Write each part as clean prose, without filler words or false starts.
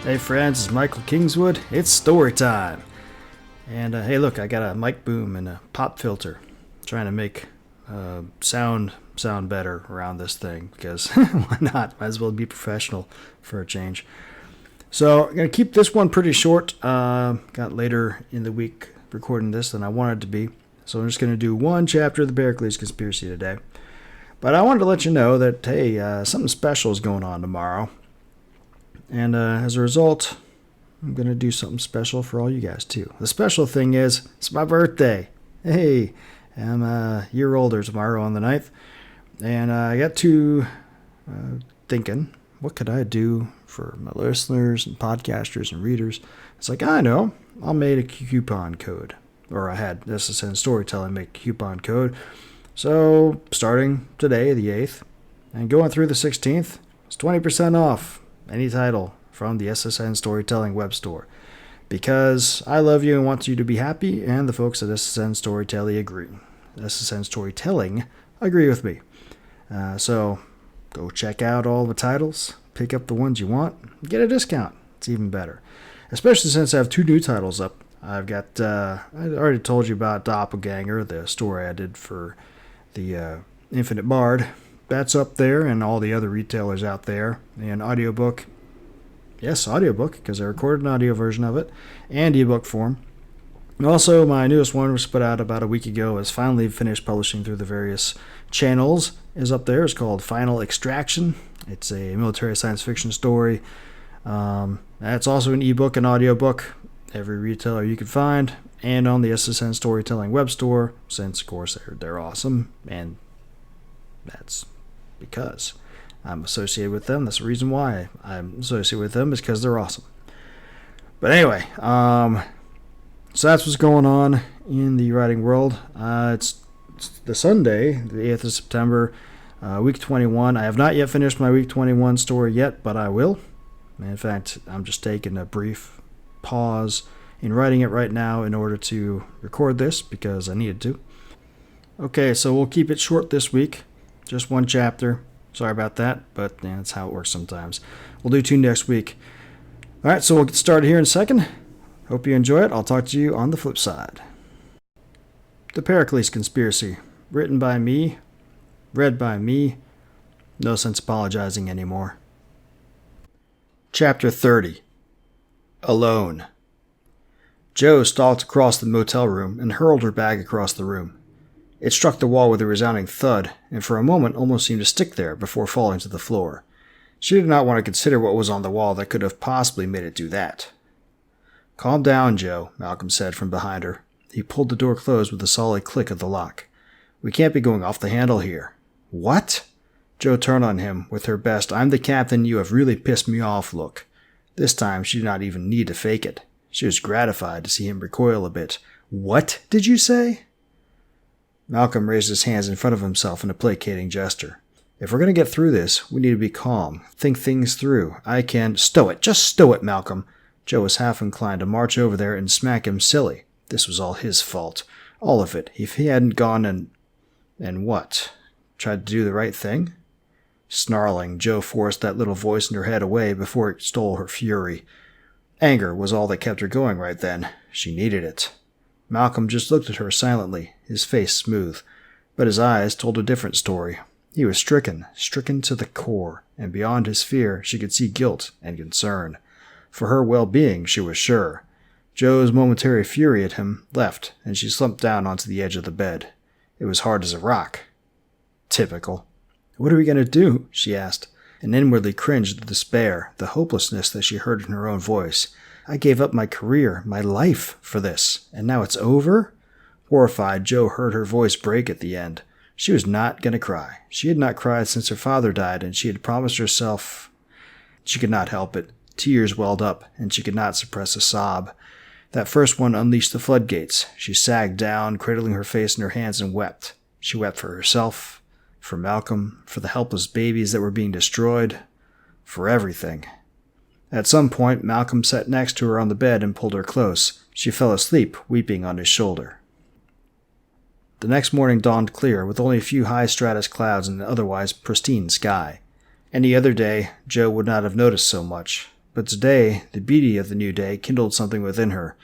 Hey friends, it's Michael Kingswood. It's story time. And hey look, I got a mic boom and a pop filter. Trying to make sound better around this thing because why not? Might as well be professional for a change. So I'm going to keep this one pretty short. Got later in the week recording this than I wanted to be. So I'm just going to do one chapter of the Pericles Conspiracy today. But I wanted to let you know that, hey, something special is going on tomorrow. And as a result, I'm going to do something special for all you guys, too. The special thing is, it's my birthday. Hey, I'm a year older tomorrow on the 9th. And I got to thinking, what could I do for my listeners and podcasters and readers? It's like, I know, I'll make a coupon code. Or I had SSN Storytelling make a coupon code. So, starting today, the 8th, and going through the 16th, it's 20% off any title from the SSN Storytelling web store. Because I love you and want you to be happy, and the folks at SSN Storytelling agree. SSN Storytelling agree with me. So, go check out all the titles, pick up the ones you want, get a discount. It's even better. Especially since I have 2 new titles up. I've got, I already told you about Doppelganger, the story I did for the Infinite Bard. That's up there, and all the other retailers out there. And audiobook, yes, audiobook, because I recorded an audio version of it, and ebook form. Also, my newest one was put out about a week ago. Is finally finished publishing through the various channels. Is up there. It's called Final Extraction. It's a military science fiction story. It's also an ebook and audiobook. Every retailer you can find, and on the SSN Storytelling web store, since of course they're awesome, and that's because I'm associated with them. That's the reason why I'm associated with them, is because they're awesome. But anyway, so that's what's going on in the writing world. It's the Sunday, the 8th of September, week 21. I have not yet finished my week 21 story yet, but I will. In fact, I'm just taking a brief pause in writing it right now in order to record this because I needed to. Okay, so we'll keep it short this week. Just one chapter. Sorry about that, but that's how it works sometimes. We'll do 2 next week. All right, so we'll get started here in a second. Hope you enjoy it. I'll talk to you on the flip side. The Pericles Conspiracy. Written by me. Read by me. No sense apologizing anymore. Chapter 30. Alone. Joe stalked across the motel room and hurled her bag across the room. It struck the wall with a resounding thud, and for a moment almost seemed to stick there before falling to the floor. She did not want to consider what was on the wall that could have possibly made it do that. "Calm down, Joe," Malcolm said from behind her. He pulled the door closed with a solid click of the lock. "We can't be going off the handle here." "What?" Joe turned on him with her best "I'm the captain, you have really pissed me off" look. This time she did not even need to fake it. She was gratified to see him recoil a bit. "What did you say?" Malcolm raised his hands in front of himself in a placating gesture. "If we're going to get through this, we need to be calm. Think things through. I can—" "Stow it! Just stow it, Malcolm!" Joe was half inclined to march over there and smack him silly. This was all his fault. All of it. If he hadn't gone and what? Tried to do the right thing? Snarling, Joe forced that little voice in her head away before it stole her fury. Anger was all that kept her going right then. She needed it. Malcolm just looked at her silently, his face smooth, but his eyes told a different story. He was stricken to the core, and beyond his fear she could see guilt and concern. For her well-being, she was sure. Joe's momentary fury at him left, and she slumped down onto the edge of the bed. It was hard as a rock. Typical. "What are we going to do?" she asked, and inwardly cringed at the despair, the hopelessness that she heard in her own voice. "I gave up my career, my life, for this, and now it's over?" Horrified, Joe heard her voice break at the end. She was not going to cry. She had not cried since her father died, and she had promised herself. She could not help it. Tears welled up, and she could not suppress a sob. That first one unleashed the floodgates. She sagged down, cradling her face in her hands, and wept. She wept for herself, for Malcolm, for the helpless babies that were being destroyed, for everything. At some point, Malcolm sat next to her on the bed and pulled her close. She fell asleep, weeping on his shoulder. The next morning dawned clear, with only a few high-stratus clouds and an otherwise pristine sky. Any other day, Joe would not have noticed so much, But today, the beauty of the new day kindled something within her.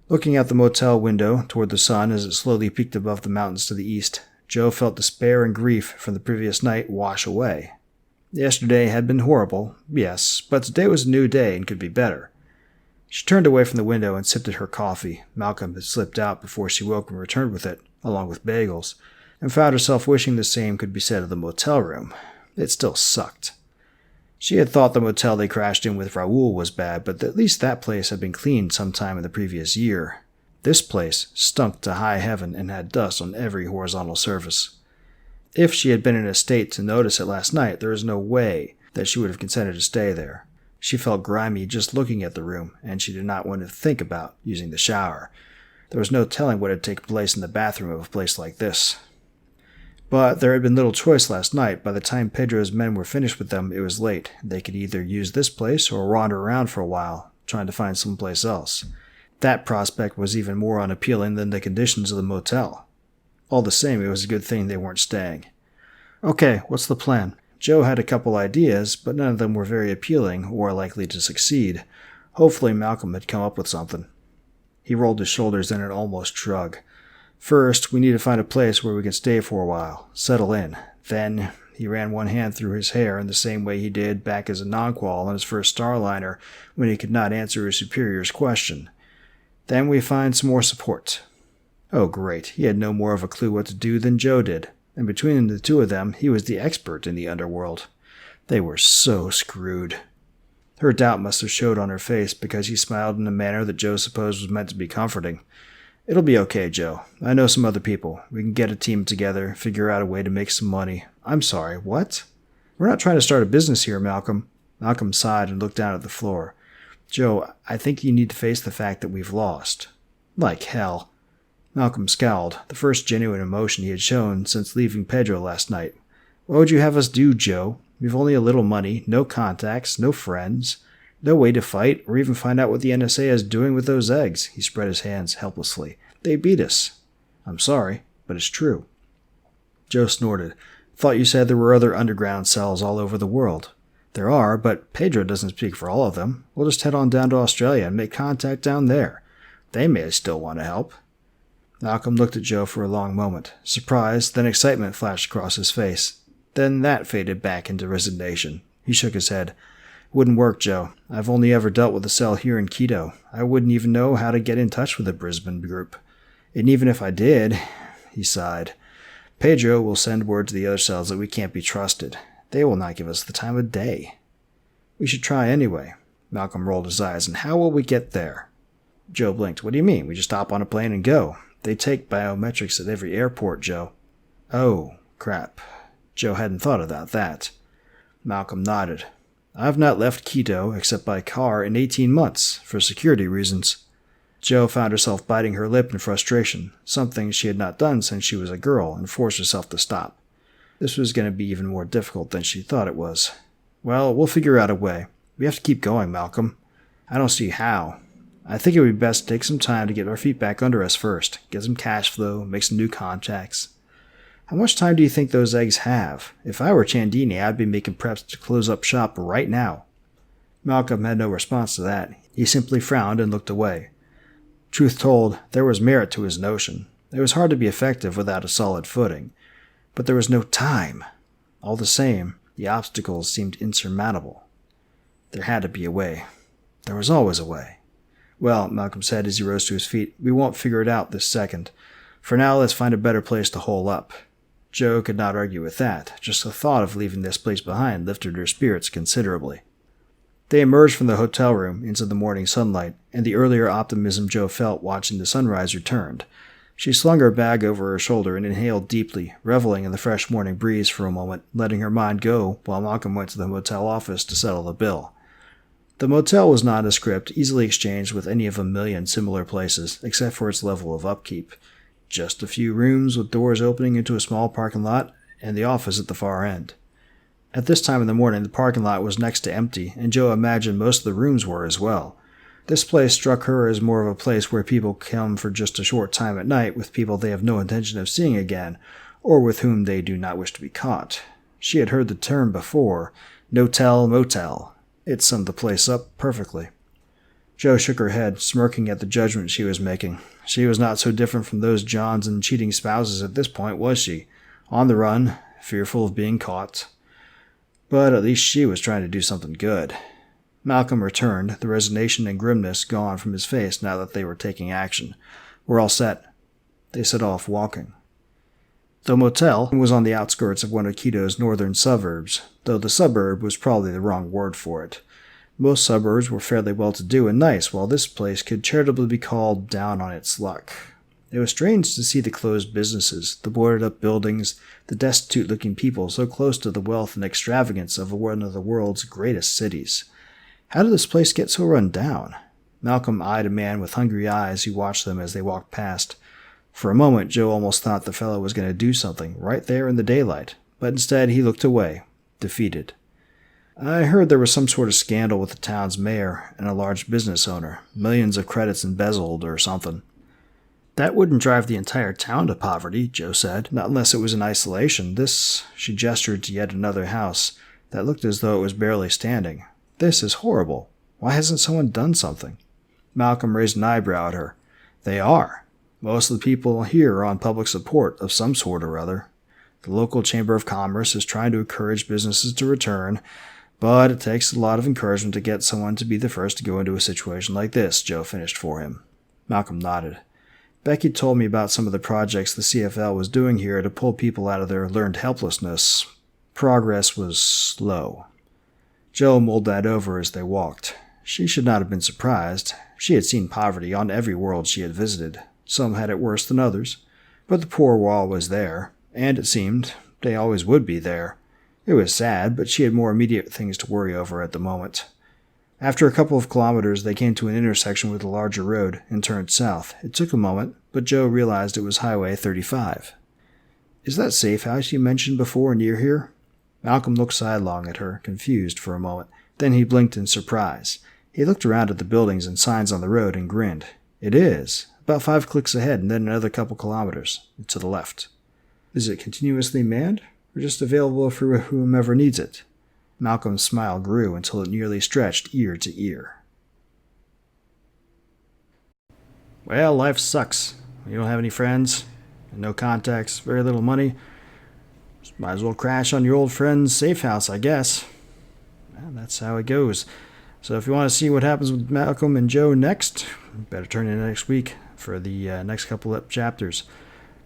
Looking out the motel window toward the sun as it slowly peaked above the mountains to the east, Jo felt despair and grief from the previous night wash away. Yesterday had been horrible, yes, but today was a new day and could be better. She turned away from the window and sipped at her coffee. Malcolm had slipped out before she woke and returned with it, along with bagels, and found herself wishing the same could be said of the motel room. It still sucked. She had thought the motel they crashed in with Raoul was bad, but at least that place had been cleaned sometime in the previous year. This place stunk to high heaven and had dust on every horizontal surface. If she had been in a state to notice it last night, there is no way that she would have consented to stay there. She felt grimy just looking at the room, and she did not want to think about using the shower. There was no telling what had taken place in the bathroom of a place like this. But there had been little choice last night. By the time Pedro's men were finished with them, it was late. They could either use this place or wander around for a while, trying to find someplace else. That prospect was even more unappealing than the conditions of the motel. All the same, it was a good thing they weren't staying. Okay, what's the plan? Jo had a couple ideas, but none of them were very appealing or likely to succeed. Hopefully Malcolm had come up with something. He rolled his shoulders in an almost shrug. First, we need to find a place where we can stay for a while, settle in. Then, he ran one hand through his hair in the same way he did back as a non-qual on his first Starliner when he could not answer his superior's question. Then we find some more support. Oh great, he had no more of a clue what to do than Jo did, and between the two of them, he was the expert in the underworld. They were so screwed. Her doubt must have showed on her face because he smiled in a manner that Jo supposed was meant to be comforting. It'll be okay, Jo. I know some other people. We can get a team together, figure out a way to make some money. I'm sorry, what? We're not trying to start a business here, Malcolm. Malcolm sighed and looked down at the floor. Jo, I think you need to face the fact that we've lost. Like hell. Malcolm scowled, the first genuine emotion he had shown since leaving Pedro last night. What would you have us do, Jo? We've only a little money, no contacts, no friends. No way to fight, or even find out what the NSA is doing with those eggs. He spread his hands helplessly. They beat us. I'm sorry, but it's true. Jo snorted. Thought you said there were other underground cells all over the world. There are, but Pedro doesn't speak for all of them. We'll just head on down to Australia and make contact down there. They may still want to help. Malcolm looked at Jo for a long moment. Surprise, then excitement flashed across his face. Then that faded back into resignation. He shook his head. Wouldn't work, Jo. I've only ever dealt with a cell here in Quito. I wouldn't even know how to get in touch with the Brisbane group. And even if I did, he sighed, Pedro will send word to the other cells that we can't be trusted. They will not give us the time of day. We should try anyway. Malcolm rolled his eyes. And how will we get there? Jo blinked. What do you mean? We just hop on a plane and go. They take biometrics at every airport, Jo. Oh, crap. Jo hadn't thought about that. Malcolm nodded. I've not left Quito, except by car, in 18 months, for security reasons. Jo found herself biting her lip in frustration, something she had not done since she was a girl, and forced herself to stop. This was going to be even more difficult than she thought it was. Well, we'll figure out a way. We have to keep going, Malcolm. I don't see how. I think it would be best to take some time to get our feet back under us first, get some cash flow, make some new contacts. How much time do you think those eggs have? If I were Chandini, I'd be making preps to close up shop right now. Malcolm had no response to that. He simply frowned and looked away. Truth told, there was merit to his notion. It was hard to be effective without a solid footing. But there was no time. All the same, the obstacles seemed insurmountable. There had to be a way. There was always a way. Well, Malcolm said as he rose to his feet, we won't figure it out this second. For now, let's find a better place to hole up. Jo could not argue with that. Just the thought of leaving this place behind lifted her spirits considerably. They emerged from the hotel room into the morning sunlight, and the earlier optimism Jo felt watching the sunrise returned. She slung her bag over her shoulder and inhaled deeply, reveling in the fresh morning breeze for a moment, letting her mind go while Malcolm went to the motel office to settle the bill. The motel was nondescript, easily exchanged with any of a million similar places, except for its level of upkeep. Just a few rooms with doors opening into a small parking lot, and the office at the far end. At this time in the morning, the parking lot was next to empty, and Jo imagined most of the rooms were as well. This place struck her as more of a place where people come for just a short time at night with people they have no intention of seeing again, or with whom they do not wish to be caught. She had heard the term before, no-tell motel. It summed the place up perfectly. Jo shook her head, smirking at the judgment she was making. She was not so different from those Johns and cheating spouses at this point, was she? On the run, fearful of being caught. But at least she was trying to do something good. Malcolm returned, the resignation and grimness gone from his face now that they were taking action. "We're all set." They set off walking. The motel was on the outskirts of one of Quito's northern suburbs, though the suburb was probably the wrong word for it. Most suburbs were fairly well-to-do and nice, while this place could charitably be called down on its luck. It was strange to see the closed businesses, the boarded-up buildings, the destitute-looking people so close to the wealth and extravagance of one of the world's greatest cities. How did this place get so run down? Malcolm eyed a man with hungry eyes who watched them as they walked past. For a moment, Jo almost thought the fellow was going to do something, right there in the daylight, but instead he looked away, defeated. "I heard there was some sort of scandal with the town's mayor and a large business owner, millions of credits embezzled or something." "That wouldn't drive the entire town to poverty," Jo said, "not unless it was in isolation. This," she gestured to yet another house that looked as though it was barely standing. "This is horrible. Why hasn't someone done something?" Malcolm raised an eyebrow at her. "They are. Most of the people here are on public support of some sort or other. The local Chamber of Commerce is trying to encourage businesses to return, but it takes a lot of encouragement to get someone to be the first to go into a situation like this," Jo finished for him. Malcolm nodded. "Becky told me about some of the projects the CFL was doing here to pull people out of their learned helplessness. Progress was slow." Jo mulled that over as they walked. She should not have been surprised. She had seen poverty on every world she had visited. Some had it worse than others, but the poor were always there, and it seemed they always would be there. It was sad, but she had more immediate things to worry over at the moment. After a couple of kilometers, they came to an intersection with a larger road and turned south. It took a moment, but Jo realized it was Highway 35. "Is that safe house you mentioned before near here?" Malcolm looked sidelong at her, confused for a moment. Then he blinked in surprise. He looked around at the buildings and signs on the road and grinned. "It is. About 5 clicks ahead and then another couple kilometers. To the left." "Is it continuously manned, or just available for whomever needs it?" Malcolm's smile grew until it nearly stretched ear to ear. "Well, life sucks. You don't have any friends, no contacts, very little money. Might as well crash on your old friend's safe house, I guess." Well, that's how it goes. So if you want to see what happens with Malcolm and Jo next, better turn in next week for the next couple of chapters.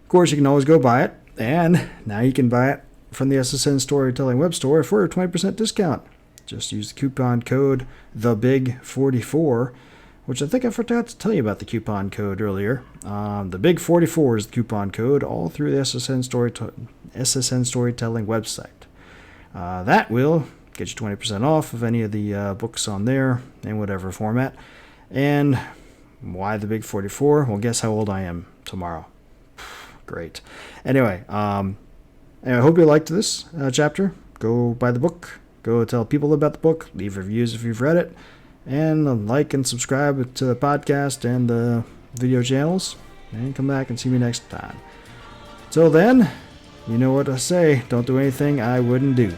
Of course, you can always go buy it, and now you can buy it from the SSN Storytelling web store for a 20% discount. Just use the coupon code THEBIG44, which I think I forgot to tell you about the coupon code earlier. The Big44 is the coupon code all through the SSN Storytelling website. That will get you 20% off of any of the books on there in whatever format. And why the Big 44? Well, guess how old I am tomorrow. Great. Anyway, I hope you liked this chapter. Go buy the book. Go tell people about the book. Leave reviews if you've read it. And like and subscribe to the podcast and the video channels. And come back and see me next time. Till then, you know what I say. Don't do anything I wouldn't do.